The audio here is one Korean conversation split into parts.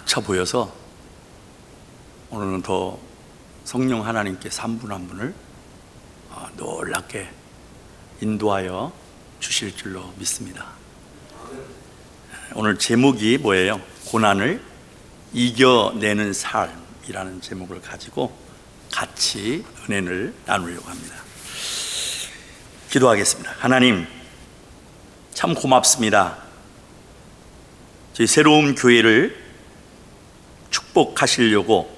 차 보여서 오늘은 더 성령 하나님께서 한 분 한 분을 놀랍게 인도하여 주실 줄로 믿습니다. 오늘 제목이 뭐예요? 고난을 이겨내는 삶이라는 제목을 가지고 같이 은혜를 나누려고 합니다. 기도하겠습니다. 하나님, 참 고맙습니다. 저희 새로운 교회를 축복하시려고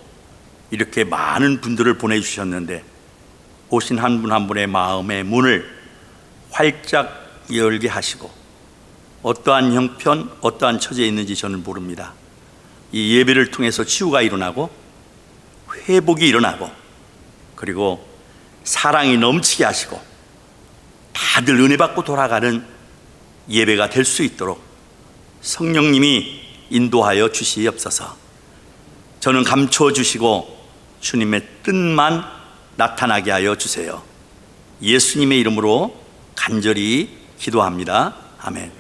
이렇게 많은 분들을 보내주셨는데 오신 한 분 한 분의 마음의 문을 활짝 열게 하시고 어떠한 형편, 어떠한 처지에 있는지 저는 모릅니다. 이 예배를 통해서 치유가 일어나고 회복이 일어나고 그리고 사랑이 넘치게 하시고 다들 은혜 받고 돌아가는 예배가 될 수 있도록 성령님이 인도하여 주시옵소서. 저는 감춰 주시고 주님의 뜻만 나타나게 하여 주세요. 예수님의 이름으로 간절히 기도합니다. 아멘.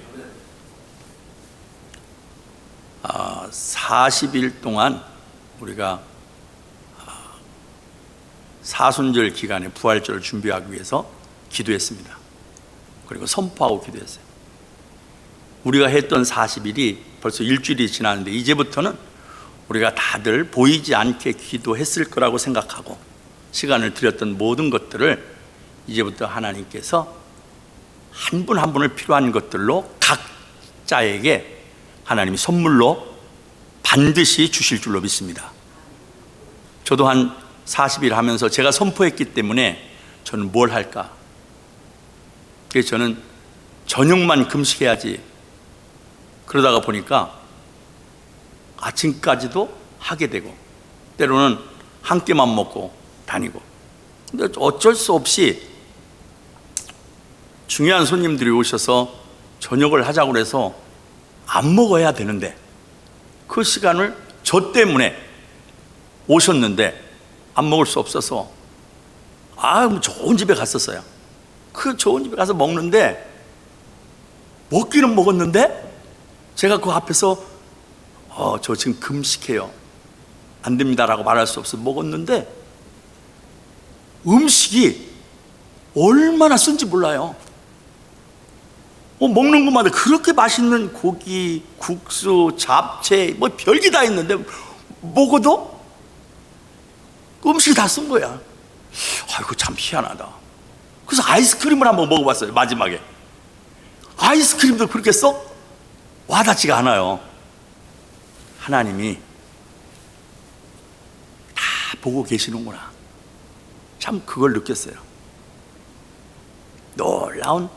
40일 동안 우리가 사순절 기간에 부활절을 준비하기 위해서 기도했습니다. 그리고 선포하고 기도했어요. 우리가 했던 40일이 벌써 일주일이 지났는데 이제부터는 우리가 다들 보이지 않게 기도했을 거라고 생각하고 시간을 들였던 모든 것들을 이제부터 하나님께서 한 분 한 분을 필요한 것들로 각자에게 하나님이 선물로 반드시 주실 줄로 믿습니다. 저도 한 40일 하면서 제가 선포했기 때문에 저는 뭘 할까? 그래서 저는 저녁만 금식해야지 그러다가 보니까 아침까지도 하게 되고 때로는 한 끼만 먹고 다니고, 근데 어쩔 수 없이 중요한 손님들이 오셔서 저녁을 하자고 해서 안 먹어야 되는데 그 시간을 저 때문에 오셨는데 안 먹을 수 없어서 좋은 집에 갔었어요. 그 좋은 집에 가서 먹는데 먹기는 먹었는데 제가 그 앞에서 저 지금 금식해요, 안 됩니다라고 말할 수 없어서 먹었는데 음식이 얼마나 쓴지 몰라요. 먹는 것마다 그렇게 맛있는 고기, 국수, 잡채 뭐 별게 다 있는데 먹어도 음식이 다 쓴 거야. 아이고 참 희한하다. 그래서 아이스크림을 한번 먹어봤어요. 마지막에 아이스크림도 그렇게 썩 와닿지가 않아요. 하나님이 다 보고 계시는구나. 참 그걸 느꼈어요. 놀라운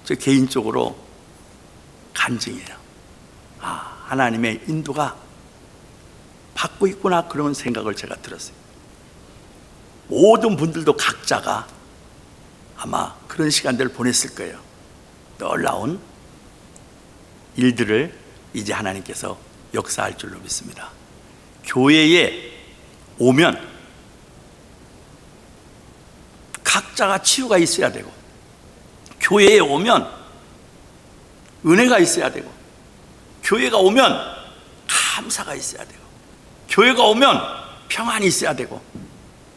저 개인적으로 간증이에요. 하나님의 인도가 받고 있구나, 그런 생각을 제가 들었어요. 모든 분들도 각자가 아마 그런 시간들을 보냈을 거예요. 놀라운 일들을 이제 하나님께서 역사할 줄로 믿습니다. 교회에 오면 각자가 치유가 있어야 되고, 교회에 오면 은혜가 있어야 되고, 교회가 오면 감사가 있어야 되고, 교회가 오면 평안이 있어야 되고,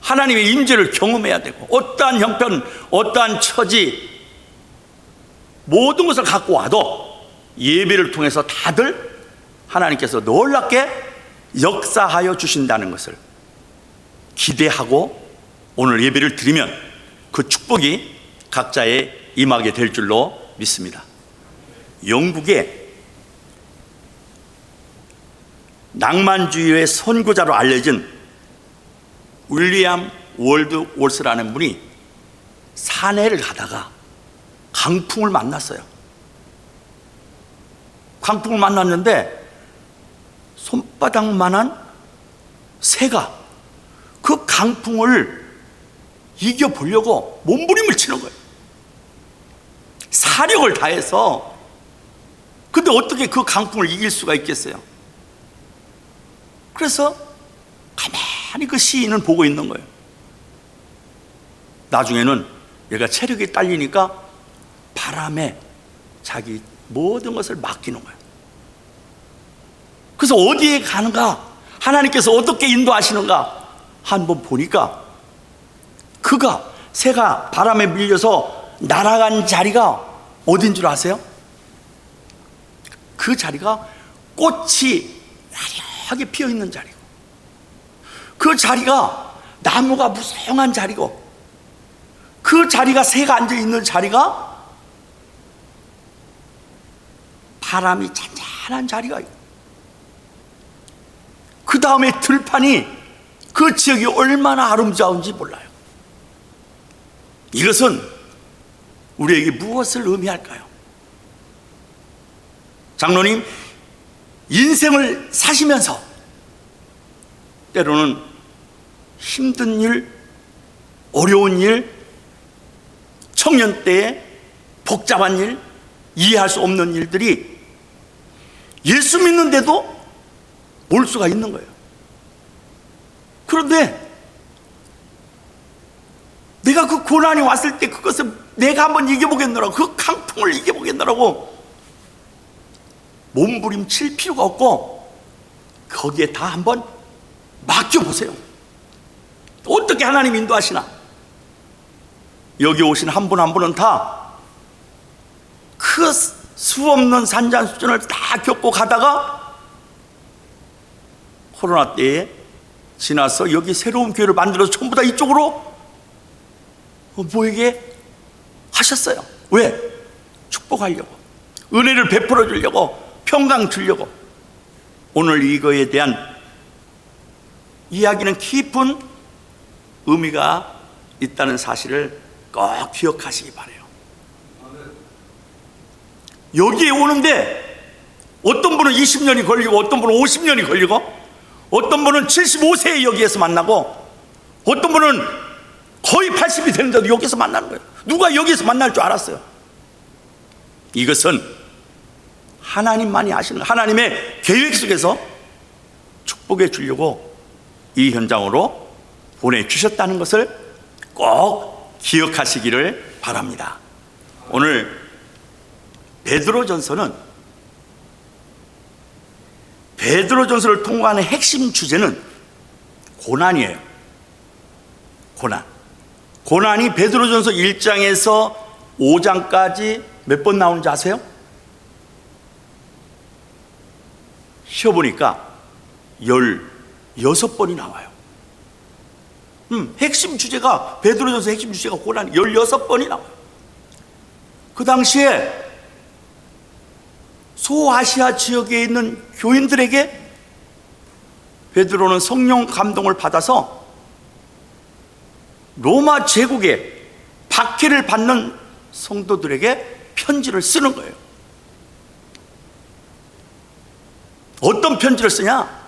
하나님의 임재를 경험해야 되고, 어떠한 형편, 어떠한 처지 모든 것을 갖고 와도 예배를 통해서 다들 하나님께서 놀랍게 역사하여 주신다는 것을 기대하고 오늘 예배를 드리면 그 축복이 각자의 임하게 될 줄로 믿습니다. 영국의 낭만주의의 선구자로 알려진 윌리엄 월드월스라는 분이 산에를 가다가 강풍을 만났어요. 강풍을 만났는데 손바닥만한 새가 그 강풍을 이겨보려고 몸부림을 치는 거예요. 사력을 다해서. 근데 어떻게 그 강풍을 이길 수가 있겠어요? 그래서 가만히 그 시인은 보고 있는 거예요. 나중에는 얘가 체력이 딸리니까 바람에 자기 모든 것을 맡기는 거예요. 그래서 어디에 가는가, 하나님께서 어떻게 인도하시는가 한번 보니까 그가 새가 바람에 밀려서 날아간 자리가 어딘 줄 아세요? 그 자리가 꽃이 화려하게 피어있는 자리고, 그 자리가 나무가 무성한 자리고, 그 자리가 새가 앉아있는 자리가 바람이 잔잔한 자리가 있고, 그 다음에 들판이 그 지역이 얼마나 아름다운지 몰라요. 이것은 우리에게 무엇을 의미할까요? 장로님, 인생을 사시면서 때로는 힘든 일, 어려운 일, 청년 때에 복잡한 일, 이해할 수 없는 일들이 예수 믿는데도 올 수가 있는 거예요. 그런데 내가 그 고난이 왔을 때 그것을 내가 한번 이겨보겠노라고, 그 강풍을 이겨보겠노라고 몸부림칠 필요가 없고 거기에 다 한번 맡겨보세요. 어떻게 하나님 인도하시나? 여기 오신 한 분 한 분은 다 그 수없는 산전수전을 다 겪고 가다가 코로나 때에 지나서 여기 새로운 교회를 만들어서 전부 다 이쪽으로 모이게 하셨어요. 왜? 축복하려고, 은혜를 베풀어 주려고, 평강 주려고. 오늘 이거에 대한 이야기는 깊은 의미가 있다는 사실을 꼭 기억하시기 바라요. 여기에 오는데 어떤 분은 20년이 걸리고, 어떤 분은 50년이 걸리고, 어떤 분은 75세에 여기에서 만나고, 어떤 분은 거의 80이 되는데도 여기서 만나는 거예요. 누가 여기서 만날 줄 알았어요? 이것은 하나님만이 아시는, 하나님의 계획 속에서 축복해 주려고 이 현장으로 보내주셨다는 것을 꼭 기억하시기를 바랍니다. 오늘 베드로전서는, 베드로전서를 통과하는 핵심 주제는 고난이에요. 고난이 베드로전서 1장에서 5장까지 몇 번 나오는지 아세요? 쉬어보니까 16번이 나와요. 핵심 주제가, 베드로전서 핵심 주제가 고난 16번이 나와요. 그 당시에 소아시아 지역에 있는 교인들에게 베드로는 성령 감동을 받아서 로마 제국에 박해를 받는 성도들에게 편지를 쓰는 거예요. 어떤 편지를 쓰냐?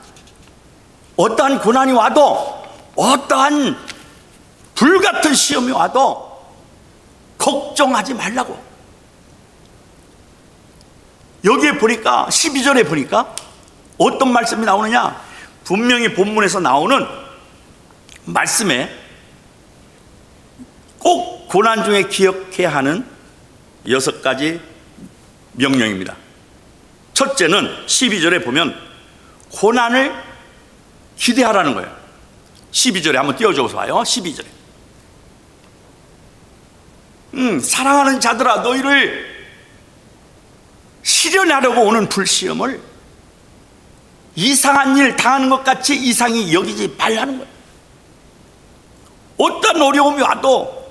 어떠한 고난이 와도, 어떠한 불같은 시험이 와도 걱정하지 말라고. 여기에 보니까 12절에 보니까 어떤 말씀이 나오느냐? 분명히 본문에서 나오는 말씀에 꼭 고난 중에 기억해야 하는 6가지 명령입니다. 첫째는 12절에 보면 고난을 기대하라는 거예요. 12절에 한번 띄워줘서 봐요. 12절에 사랑하는 자들아, 너희를 실현하려고 오는 불시험을 이상한 일 당하는 것 같이 이상히 여기지 말라는 거예요. 어떤 어려움이 와도,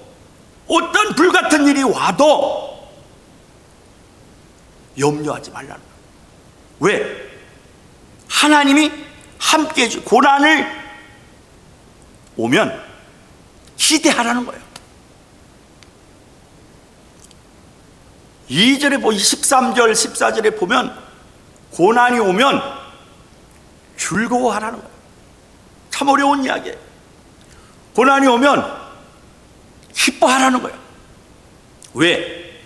어떤 불같은 일이 와도 염려하지 말라는 거예요. 왜? 하나님이 함께 해주, 고난을 오면 기대하라는 거예요. 2절에 13절 14절에 보면 고난이 오면 즐거워하라는 거예요. 참 어려운 이야기예요. 고난이 오면 기뻐하라는 거예요. 왜?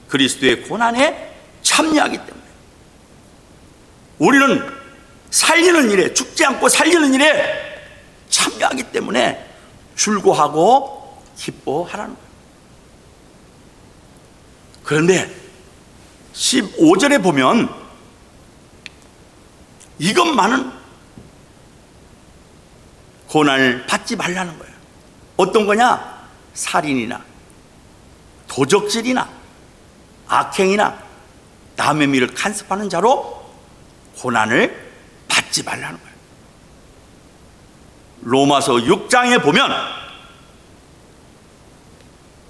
그리스도의 고난에 참여하기 때문에. 우리는 살리는 일에, 죽지 않고 살리는 일에 참여하기 때문에 즐거워하고 기뻐하라는 거예요. 그런데 15절에 보면 이것만은 고난을 받지 말라는 거예요. 어떤 거냐? 살인이나 도적질이나 악행이나 남의 미를 간섭하는 자로 고난을 받지 말라는 거예요. 로마서 6장에 보면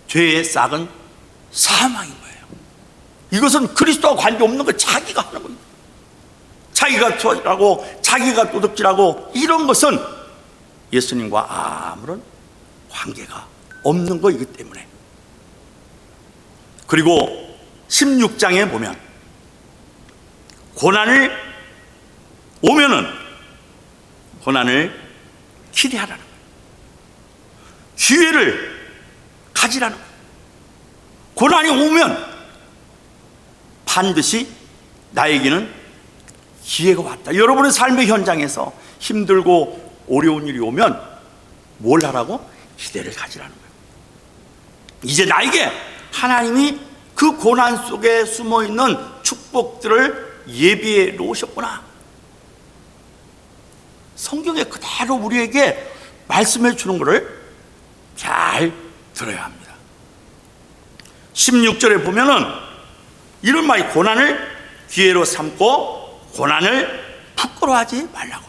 죄의 싹은 사망인 거예요. 이것은 그리스도와 관계없는 거 자기가 하는 겁니다. 자기가 투하고 자기가 도둑질하고 이런 것은 예수님과 아무런 관계가 없는 거이기 때문에. 그리고 16장에 보면 고난을 오면은 고난을 기대하라는 거예요. 기회를 가지라는 거예요. 고난이 오면 반드시 나에게는 기회가 왔다. 여러분의 삶의 현장에서 힘들고 어려운 일이 오면 뭘 하라고? 기대를 가지라는 거예요. 이제 나에게 하나님이 그 고난 속에 숨어있는 축복들을 예비해 놓으셨구나. 성경에 그대로 우리에게 말씀해 주는 것을 잘 들어야 합니다. 16절에 보면은 이런 말이, 고난을 기회로 삼고 고난을 부끄러워하지 말라고.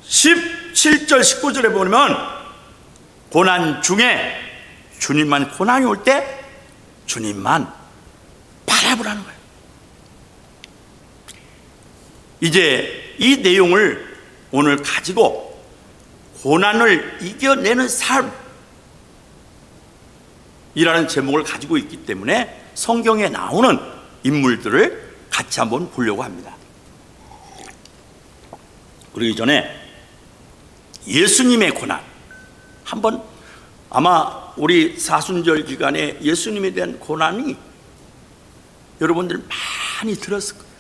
17절 19절에 보면 고난 중에 주님만, 고난이 올 때 주님만 바라보라는 거예요. 이제 이 내용을 오늘 가지고 고난을 이겨내는 삶이라는 제목을 가지고 있기 때문에 성경에 나오는 인물들을 같이 한번 보려고 합니다. 그러기 전에 예수님의 고난 한번, 아마 우리 사순절 기간에 예수님에 대한 고난이 여러분들 많이 들었을 거예요.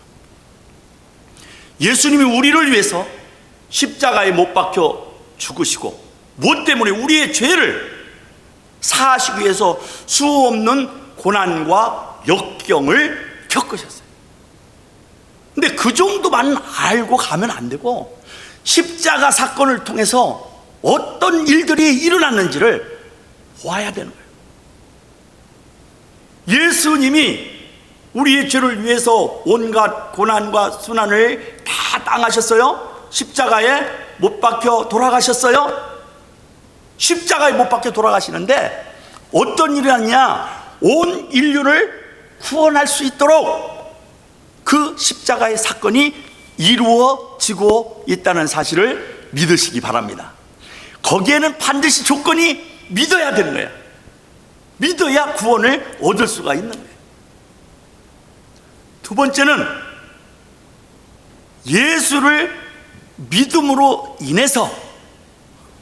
예수님이 우리를 위해서 십자가에 못 박혀 죽으시고 무엇 때문에? 우리의 죄를 사하시기 위해서 수없는 고난과 역경을 겪으셨어요. 근데 그 정도만 알고 가면 안 되고 십자가 사건을 통해서 어떤 일들이 일어났는지를 보아야 되는 거예요. 예수님이 우리의 죄를 위해서 온갖 고난과 순환을 다 당하셨어요. 십자가에 못 박혀 돌아가셨어요. 십자가에 못 박혀 돌아가시는데 어떤 일이 났냐? 온 인류를 구원할 수 있도록 그 십자가의 사건이 이루어지고 있다는 사실을 믿으시기 바랍니다. 거기에는 반드시 조건이 믿어야 되는 거예요. 믿어야 구원을 얻을 수가 있는 거예요. 두 번째는 예수를 믿음으로 인해서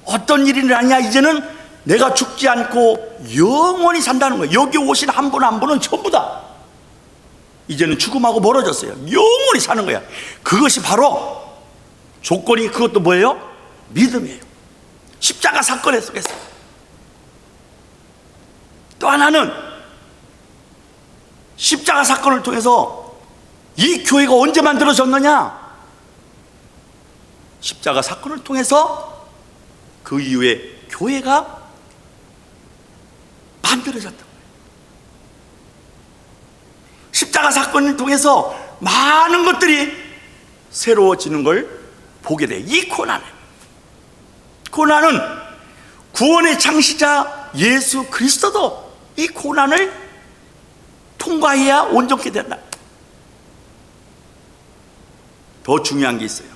어떤 일이 일어나냐? 이제는 내가 죽지 않고 영원히 산다는 거예요. 여기 오신 한 분 한 분은 전부 다 이제는 죽음하고 멀어졌어요. 영원히 사는 거야. 그것이 바로 조건이, 그것도 뭐예요? 믿음이에요. 십자가 사건에 속에서. 또 하나는 십자가 사건을 통해서 이 교회가 언제 만들어졌느냐? 십자가 사건을 통해서 그 이후에 교회가 만들어졌다. 십자가 사건을 통해서 많은 것들이 새로워지는 걸 보게 돼. 이 고난은 구원의 창시자 예수 그리스도도 이 고난을 통과해야 온전케 된다. 더 중요한 게 있어요.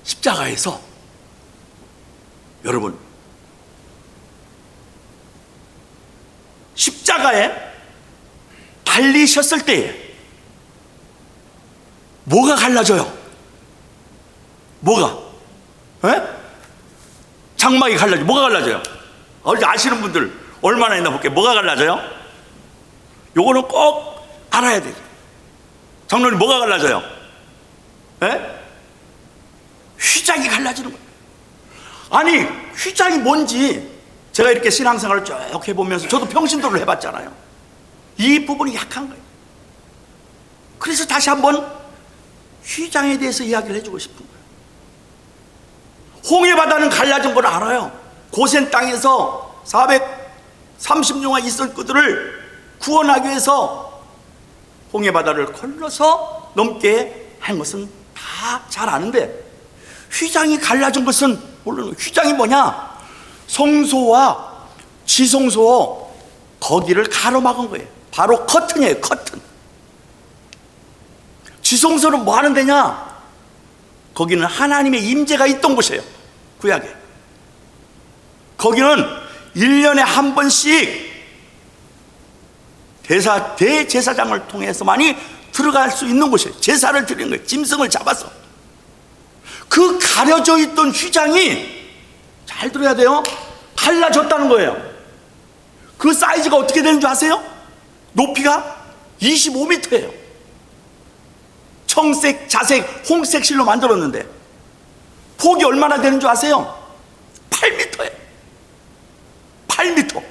십자가에서 여러분, 십자가에 달리셨을 때 뭐가 갈라져요? 뭐가? 에? 장막이 갈라져. 뭐가 갈라져요? 아시는 분들 얼마나 있나 볼게요. 뭐가 갈라져요? 요거는 꼭 알아야 돼요. 장로님, 뭐가 갈라져요? 에? 휘장이 갈라지는 거예요. 아니, 휘장이 뭔지 제가 이렇게 신앙생활을 쭉 해보면서 저도 평신도를 해봤잖아요. 이 부분이 약한 거예요. 그래서 다시 한번 휘장에 대해서 이야기를 해주고 싶은 거예요. 홍해바다는 갈라진 걸 알아요. 고센 땅에서 430년간 있을 그들을 구원하기 위해서 홍해바다를 건너서 넘게 한 것은 다 잘 아는데, 휘장이 갈라진 것은 모르는 거예요. 휘장이 뭐냐? 성소와 지성소 거기를 가로막은 거예요. 바로 커튼이에요. 커튼. 지성소는 뭐 하는 데냐? 거기는 하나님의 임재가 있던 곳이에요. 구약에. 거기는 1년에 한 번씩 대제사장을 통해서만이 들어갈 수 있는 곳이에요. 제사를 드리는 거예요. 짐승을 잡아서. 그 가려져 있던 휘장이, 잘 들어야 돼요, 갈라졌다는 거예요. 그 사이즈가 어떻게 되는 줄 아세요? 높이가 25m예요. 청색, 자색, 홍색 실로 만들었는데 폭이 얼마나 되는 줄 아세요? 8m예요. 8m.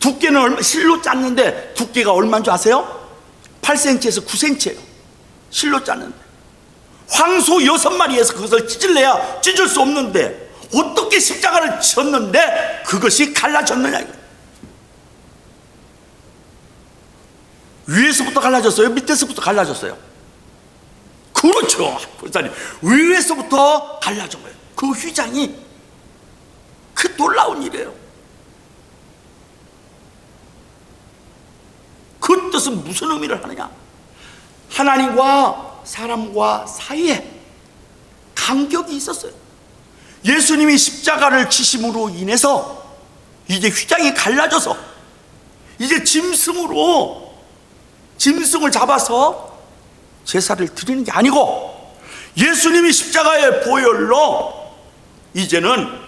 두께는 실로 짰는데 두께가 얼마인 줄 아세요? 8cm에서 9cm예요. 실로 짰는데. 황소 6마리에서 그것을 찢을래야 찢을 수 없는데 어떻게 십자가를 졌는데 그것이 갈라졌느냐. 위에서부터 갈라졌어요? 밑에서부터 갈라졌어요? 그렇죠. 권사님, 위에서부터 갈라진 거예요. 그 휘장이. 그 놀라운 일이에요. 그 뜻은 무슨 의미를 하느냐? 하나님과 사람과 사이에 간격이 있었어요. 예수님이 십자가를 지심으로 인해서 이제 휘장이 갈라져서 이제 짐승을 잡아서 제사를 드리는 게 아니고, 예수님이 십자가의 보혈로 이제는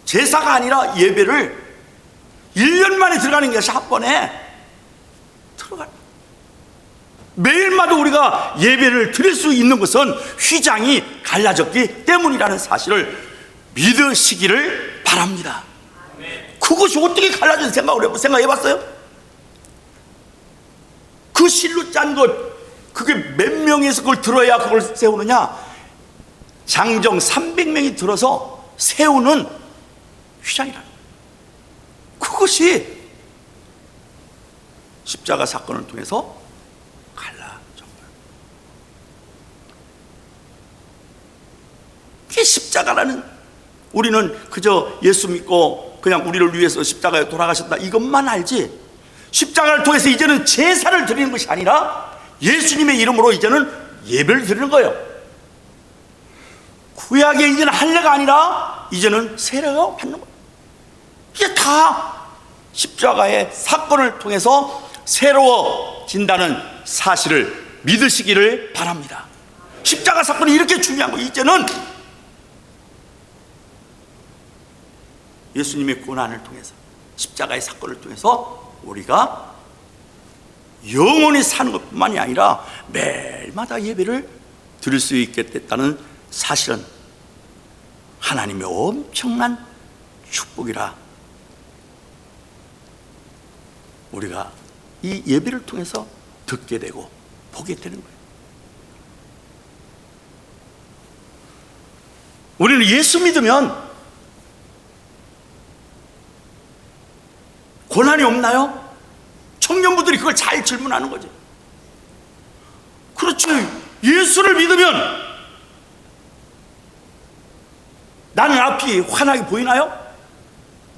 제사가 아니라 예배를 1년 만에 들어가는 것이 한 번에 들어가는, 매일마다 우리가 예배를 드릴 수 있는 것은 휘장이 갈라졌기 때문이라는 사실을 믿으시기를 바랍니다. 그것이 어떻게 갈라졌는지 생각해봤어요? 그 실로 짠 것, 그게 몇 명에서 그걸 들어야 그걸 세우느냐? 장정 300명이 들어서 세우는 휘장이라는 거예요. 그것이 십자가 사건을 통해서 갈라진 거예요. 이게 십자가라는, 우리는 그저 예수 믿고 그냥 우리를 위해서 십자가에 돌아가셨다 이것만 알지, 십자가를 통해서 이제는 제사를 드리는 것이 아니라 예수님의 이름으로 이제는 예배를 드리는 거예요. 구약의 이제는 할례가 아니라 이제는 세례가 받는 거예요. 이게 다 십자가의 사건을 통해서 새로워진다는 사실을 믿으시기를 바랍니다. 십자가 사건이 이렇게 중요한 거예요. 이제는 예수님의 고난을 통해서, 십자가의 사건을 통해서 우리가 영원히 사는 것뿐만이 아니라 매일마다 예배를 드릴 수 있게 됐다는 사실은 하나님의 엄청난 축복이라 우리가 이 예배를 통해서 듣게 되고 보게 되는 거예요. 우리는 예수 믿으면 고난이 없나요? 청년부들이 그걸 잘 질문하는 거죠. 그렇죠. 예수를 믿으면 나는 앞이 환하게 보이나요?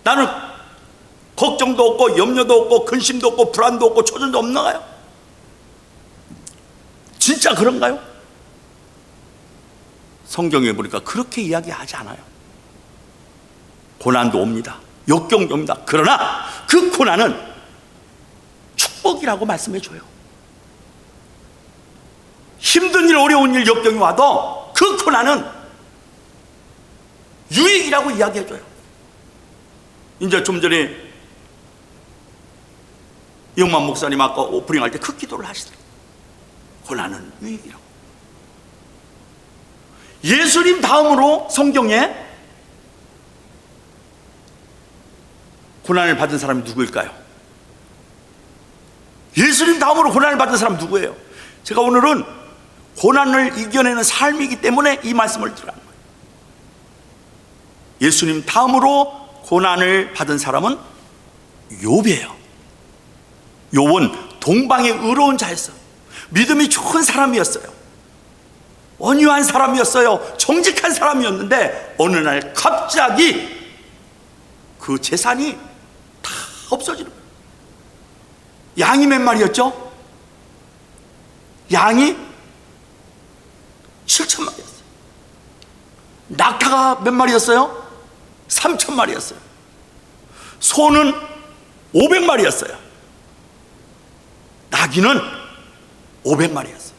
나는 걱정도 없고 염려도 없고 근심도 없고 불안도 없고 초전도 없나요? 진짜 그런가요? 성경에 보니까 그렇게 이야기하지 않아요. 고난도 옵니다. 역경도 옵니다. 그러나 그 고난은 축복이라고 말씀해 줘요. 힘든 일, 어려운 일, 역경이 와도 그 고난은 유익이라고 이야기해 줘요. 이제 좀 전에 이영만 목사님 아까 오프닝 할 때 그 기도를 하시더라고요. 고난은 유익이라고. 예수님 다음으로 성경에 고난을 받은 사람이 누구일까요? 예수님 다음으로 고난을 받은 사람 누구예요? 제가 오늘은 고난을 이겨내는 삶이기 때문에 이 말씀을 드리는 거예요. 예수님 다음으로 고난을 받은 사람은 욥이에요. 욥은 동방의 의로운 자였어요. 믿음이 좋은 사람이었어요. 온유한 사람이었어요. 정직한 사람이었는데 어느 날 갑자기 그 재산이 다 없어지는 거예요. 양이 몇 마리였죠? 양이 7,000마리였어요. 낙타가 몇 마리였어요? 3,000마리였어요. 소는 500마리였어요. 나귀는 500마리였어요.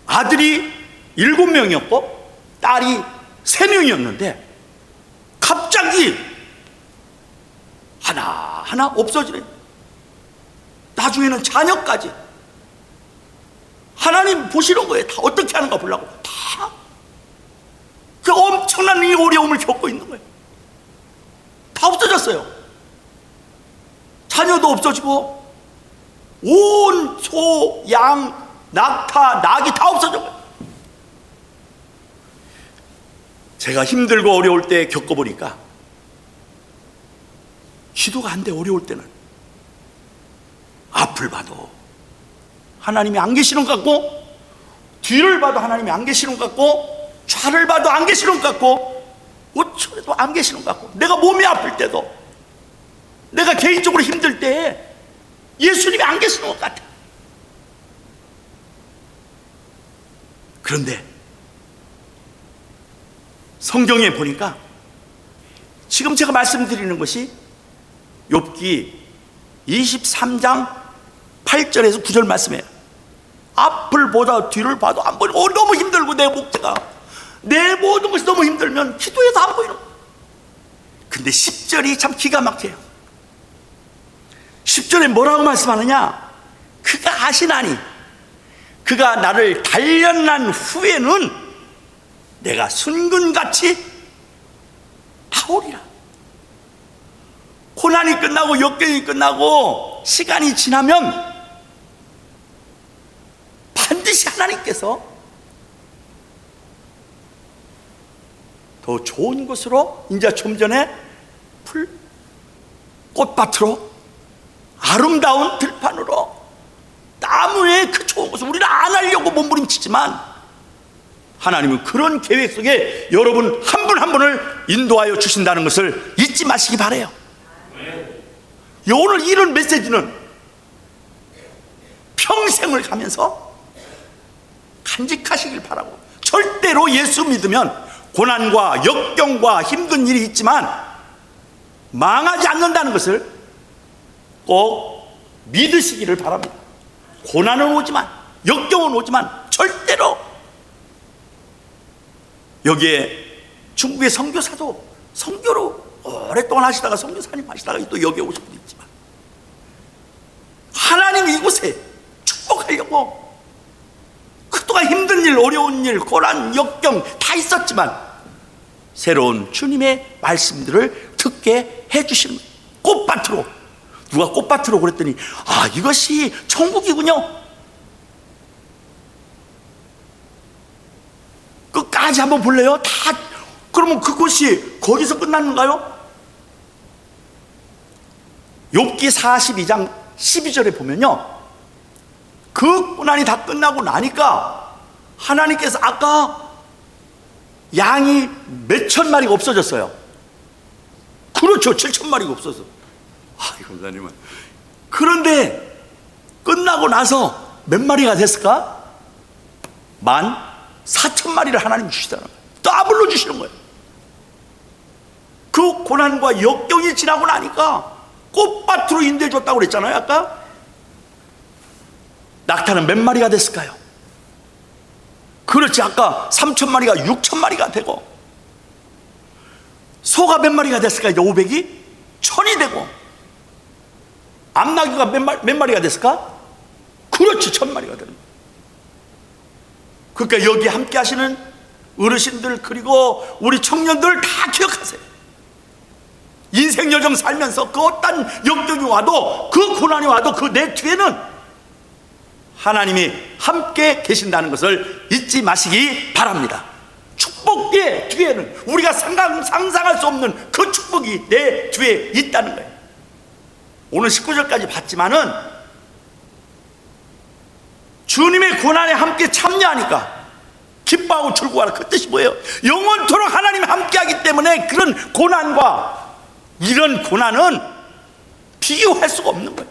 아들이 7명이었고 딸이 3명이었는데 갑자기 하나하나 없어지네. 나중에는 자녀까지. 하나님 보시는 거예요. 다 어떻게 하는가 보려고. 다 그 엄청난 이 어려움을 겪고 있는 거예요. 다 없어졌어요. 자녀도 없어지고 온 소, 양, 낙타, 낙이 다 없어진 거예요. 제가 힘들고 어려울 때 겪어보니까 기도가 안 돼. 어려울 때는 앞을 봐도 하나님이 안 계시는 것 같고, 뒤를 봐도 하나님이 안 계시는 것 같고, 좌를 봐도 안 계시는 것 같고, 우측에도 안 계시는 것 같고, 내가 몸이 아플 때도, 내가 개인적으로 힘들 때 예수님이 안 계시는 것 같아. 그런데 성경에 보니까 지금 제가 말씀드리는 것이 욥기 23장 8절에서 9절 말씀이에요. 앞을 보다 뒤를 봐도 안 보이고, 너무 힘들고 내 목재가, 내 모든 것이 너무 힘들면 기도해도 안 보이는 거예요. 근데 10절이 참 기가 막혀요. 10절에 뭐라고 말씀하느냐? 그가 아시나니 그가 나를 단련한 후에는 내가 순금같이 하오리라. 고난이 끝나고 역경이 끝나고 시간이 지나면 반드시 하나님께서 더 좋은 곳으로, 이제 좀 전에 꽃밭으로, 아름다운 들판으로, 나무의 그 좋은 곳을 우리는 안 하려고 몸부림치지만 하나님은 그런 계획 속에 여러분 한 분 한 분을 인도하여 주신다는 것을 잊지 마시기 바라요. 오늘 이런 메시지는 평생을 가면서 간직하시길 바라고, 절대로 예수 믿으면 고난과 역경과 힘든 일이 있지만 망하지 않는다는 것을 꼭 믿으시기를 바랍니다. 고난은 오지만, 역경은 오지만 절대로. 여기에 중국의 선교사도 선교로 오랫동안 하시다가 선교사님 하시다가 또 여기에 오신 분이 있지만 하나님 이곳에 축복하려고 그동안 힘든 일, 어려운 일, 고난, 역경 다 있었지만 새로운 주님의 말씀들을 듣게 해주시는 거예요. 꽃밭으로. 누가 꽃밭으로 그랬더니 이것이 천국이군요. 끝까지 한번 볼래요? 다. 그러면 그것이 거기서 끝나는가요? 욥기 42장 12절에 보면요, 그 고난이 다 끝나고 나니까 하나님께서 아까 양이 몇천 마리가 없어졌어요. 그렇죠. 7,000마리가 없어서. 권사님은. 그런데 끝나고 나서 몇 마리가 됐을까? 14,000마리를 하나님 주시잖아요. 더블로 주시는 거예요. 그 고난과 역경이 지나고 나니까 꽃밭으로 인도해 줬다고 그랬잖아요. 아까 낙타는 몇 마리가 됐을까요? 그렇지. 아까 3,000마리가 6,000마리가 되고, 소가 몇 마리가 됐을까? 이제 500이 1,000이 되고, 암나귀가 몇 마리가 됐을까? 그렇지. 1,000마리가 되는 거예요. 그러니까 여기 함께 하시는 어르신들, 그리고 우리 청년들 다 기억하세요. 인생 여정 살면서 그 어떤 역경이 와도, 그 고난이 와도 그 내 뒤에는 하나님이 함께 계신다는 것을 잊지 마시기 바랍니다. 축복의 뒤에는 우리가 상상할 수 없는 그 축복이 내 뒤에 있다는 거예요. 오늘 19절까지 봤지만은 주님의 고난에 함께 참여하니까 기뻐하고 즐거워하라, 그 뜻이 뭐예요? 영원토록 하나님이 함께하기 때문에 그런 고난과 이런 고난은 비교할 수가 없는 거예요.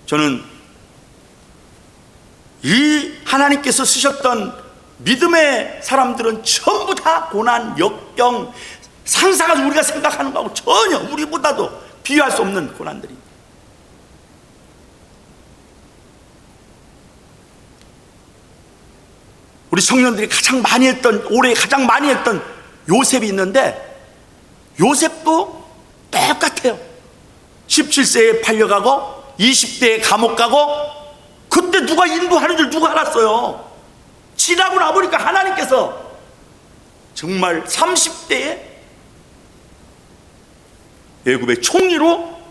저는 이 하나님께서 쓰셨던 믿음의 사람들은 전부 다 고난, 역경, 상상하지 우리가 생각하는 거하고 전혀 우리보다도 비교할 수 없는 고난들입니다. 우리 청년들이 가장 많이 했던, 올해 가장 많이 했던 요셉이 있는데, 요셉도 똑같아요. 17세에 팔려가고 20대에 감옥 가고, 그때 누가 인도하는 줄 누가 알았어요? 지나고 나보니까 하나님께서 정말 30대에 애굽의 총리로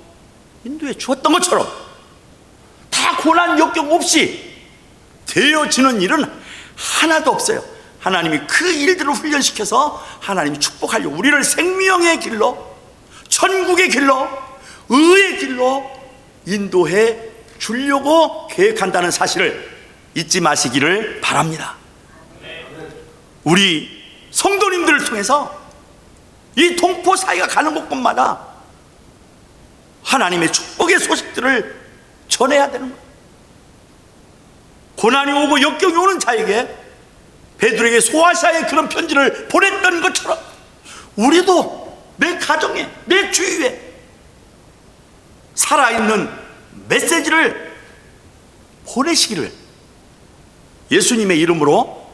인도해 주었던 것처럼 다 고난 역경 없이 되어지는 일은 하나도 없어요. 하나님이 그 일들을 훈련시켜서 하나님이 축복하려고 우리를 생명의 길로, 천국의 길로, 의의 길로 인도해 주려고 계획한다는 사실을 잊지 마시기를 바랍니다. 우리 성도님들을 통해서 이 동포 사이가 가는 곳곳마다 하나님의 축복의 소식들을 전해야 되는 거예요. 고난이 오고 역경이 오는 자에게 베드로에게 소아시아에 그런 편지를 보냈던 것처럼 우리도 내 가정에, 내 주위에 살아있는 메시지를 보내시기를 예수님의 이름으로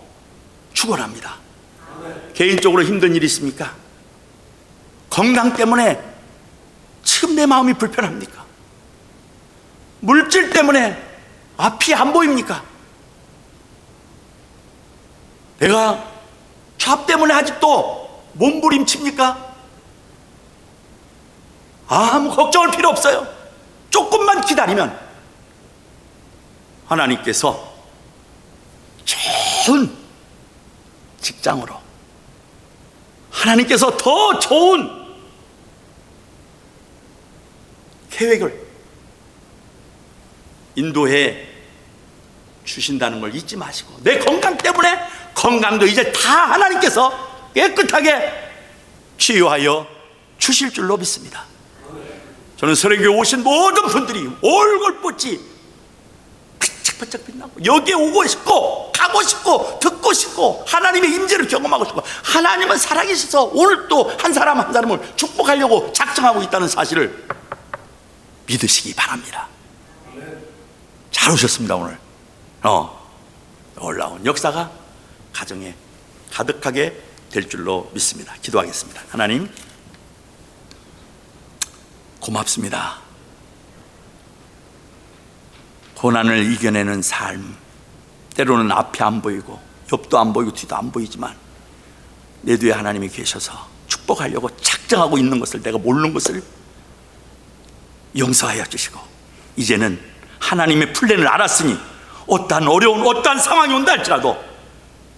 축원합니다. 개인적으로 힘든 일이 있습니까? 건강 때문에 지금 내 마음이 불편합니까? 물질 때문에 앞이 안 보입니까? 내가 잡 때문에 아직도 몸부림칩니까? 아무 걱정할 필요 없어요. 조금만 기다리면 하나님께서 좋은 직장으로, 하나님께서 더 좋은 계획을 인도해 주신다는 걸 잊지 마시고, 내 건강 때문에 건강도 이제 다 하나님께서 깨끗하게 치유하여 주실 줄로 믿습니다. 저는 설교에 오신 모든 분들이 얼굴빛이 반짝반짝 빛나고 여기에 오고 싶고 가고 싶고 듣고 싶고 하나님의 임재를 경험하고 싶고, 하나님은 살아계셔서 오늘 또 한 사람 한 사람을 축복하려고 작정하고 있다는 사실을 믿으시기 바랍니다. 잘 오셨습니다. 오늘 놀라운 역사가 가정에 가득하게 될 줄로 믿습니다. 기도하겠습니다. 하나님, 고맙습니다. 고난을 이겨내는 삶, 때로는 앞이 안 보이고 옆도 안 보이고 뒤도 안 보이지만 내 뒤에 하나님이 계셔서 축복하려고 작정하고 있는 것을, 내가 모르는 것을 용서하여 주시고, 이제는 하나님의 플랜을 알았으니 어떠한 어려운, 어떠한 상황이 온다 할지라도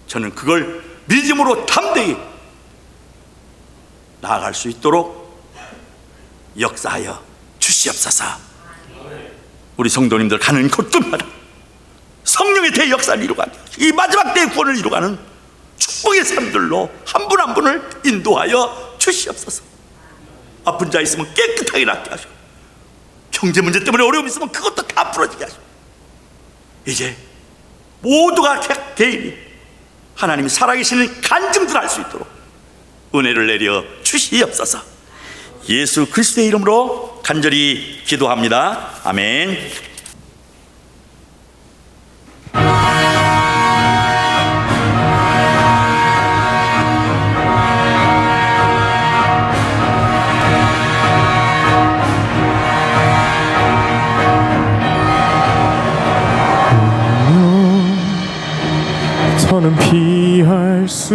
저는 그걸 믿음으로 담대히 나아갈 수 있도록 역사하여 주시옵소서. 우리 성도님들 가는 곳곳마다 성령의 대역사를 이루가는, 이 마지막 때의 구원을 이루가는 축복의 삶들로 한 분 한 분을 인도하여 주시옵소서. 아픈 자 있으면 깨끗하게 낫게 하시고, 경제 문제 때문에 어려움이 있으면 그것도 다 풀어지게 하시고, 이제 모두가 개인이 하나님이 살아계시는 간증들 할 수 있도록 은혜를 내려 주시옵소서. 예수 그리스도의 이름으로 간절히 기도합니다. 아멘. 저는 피할 수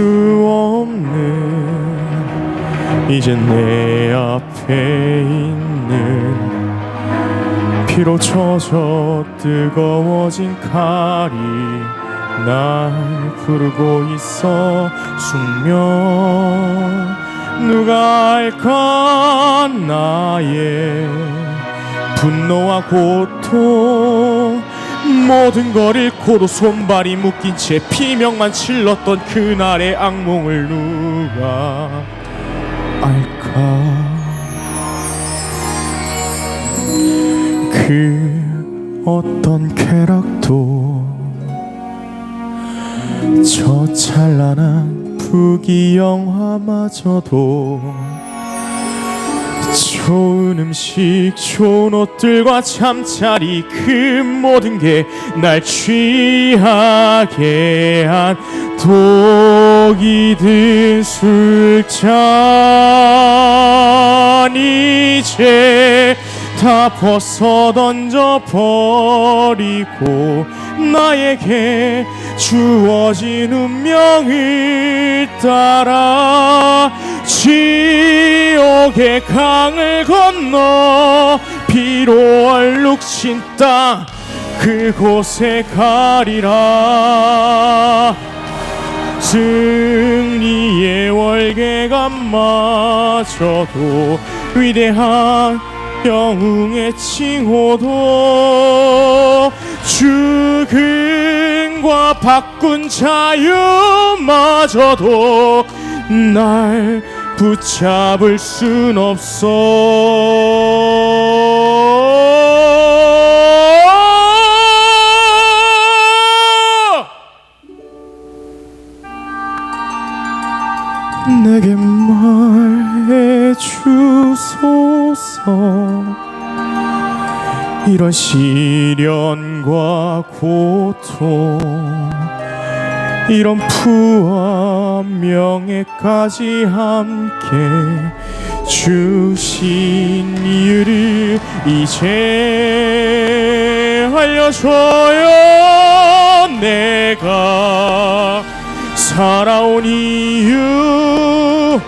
이제 내 앞에 있는 피로 젖어 뜨거워진 칼이 날 부르고 있어. 숙명 누가 알까 나의 분노와 고통 모든 걸 잃고도 손발이 묶인 채 피명만 질렀던 그날의 악몽을 누가 알까. 그 어떤 쾌락도 저 찬란한 부귀영화마저도 좋은 음식 좋은 옷들과 잠자리 그 모든 게 날 취하게 한 독이 든 술잔 이제 다 벗어 던져버리고 나에게 주어진 운명을 따라 지옥의 강을 건너 피로 얼룩진 땅 그곳에 가리라. 승리의 월계관마저도 위대한 영웅의 칭호도 죽음과 바꾼 자유마저도 날 붙잡을 순 없어. 내게 말해 주소서. 이런 시련과 고통 이런 부와 명예까지 함께 주신 이유를 이제 알려줘요. 내가 살아온 이유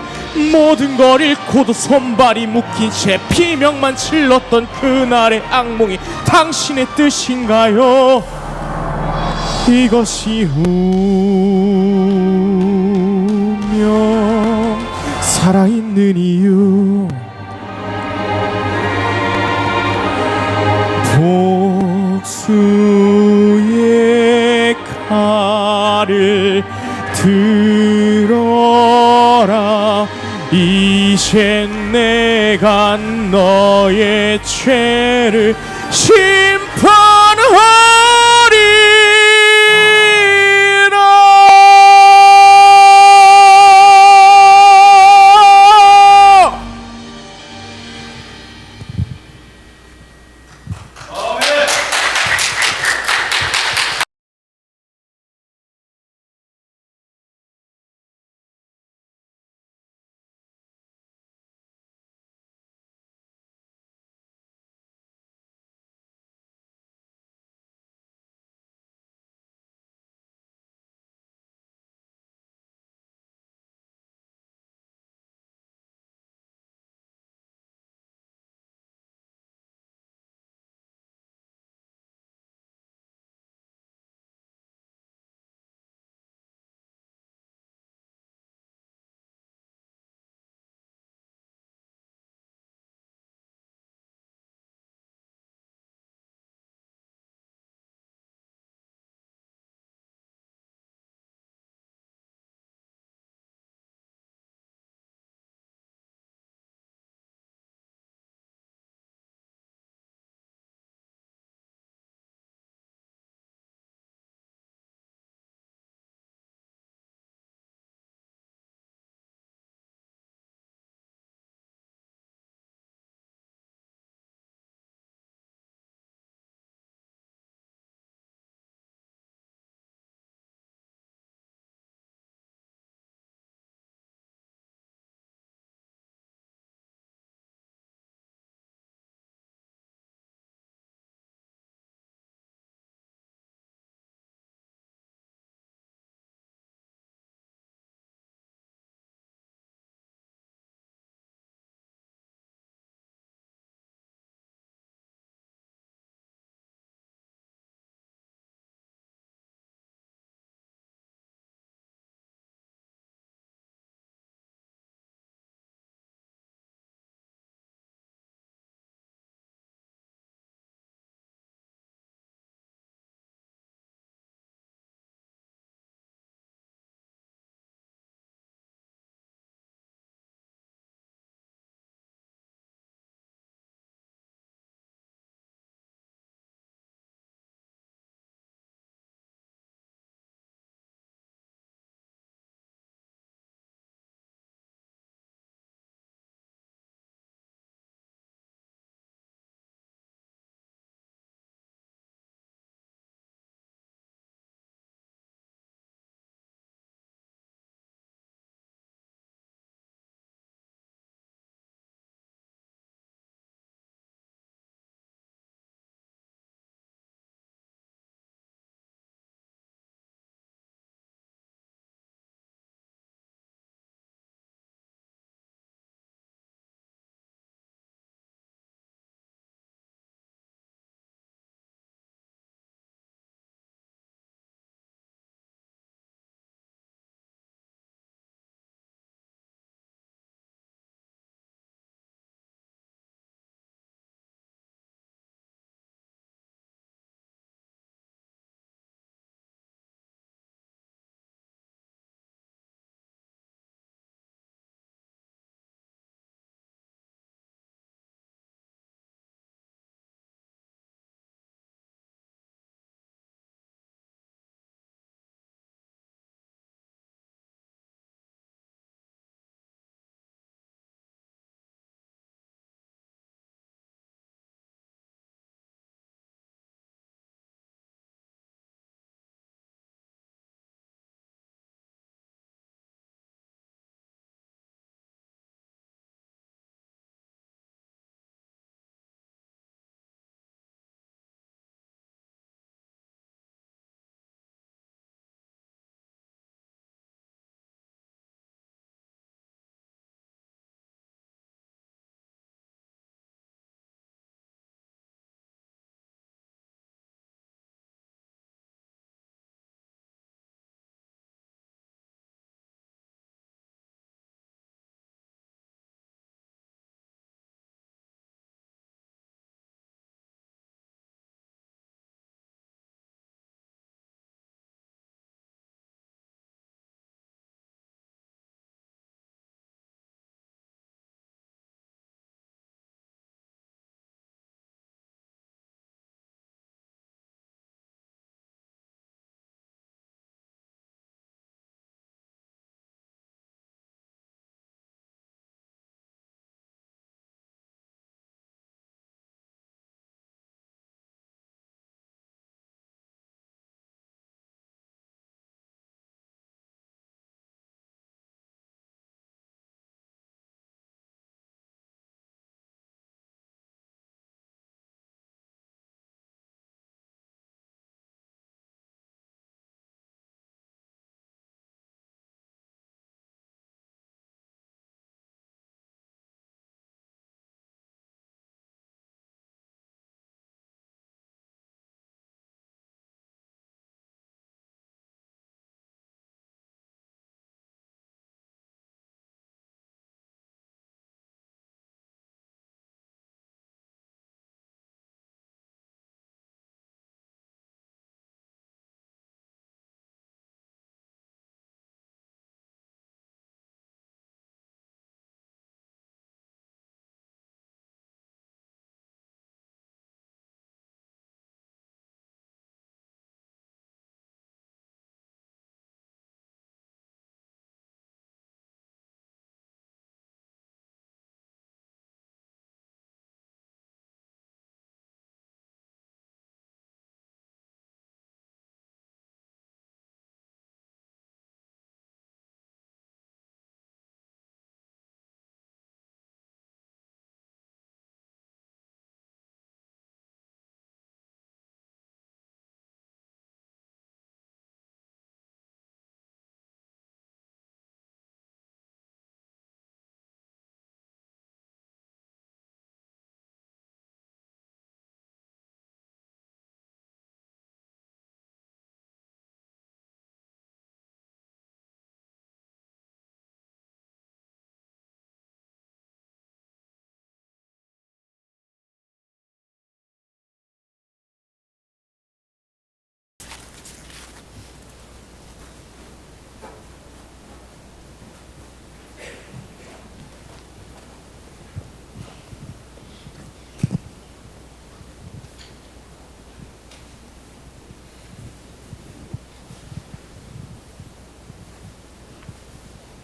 모든 걸 잃고도 손발이 묶인 채 피명만 질렀던 그날의 악몽이 당신의 뜻인가요? 이것이 운명 살아있는 이유 복수의 칼을 들어라. 이제 내가 너의 죄를 심판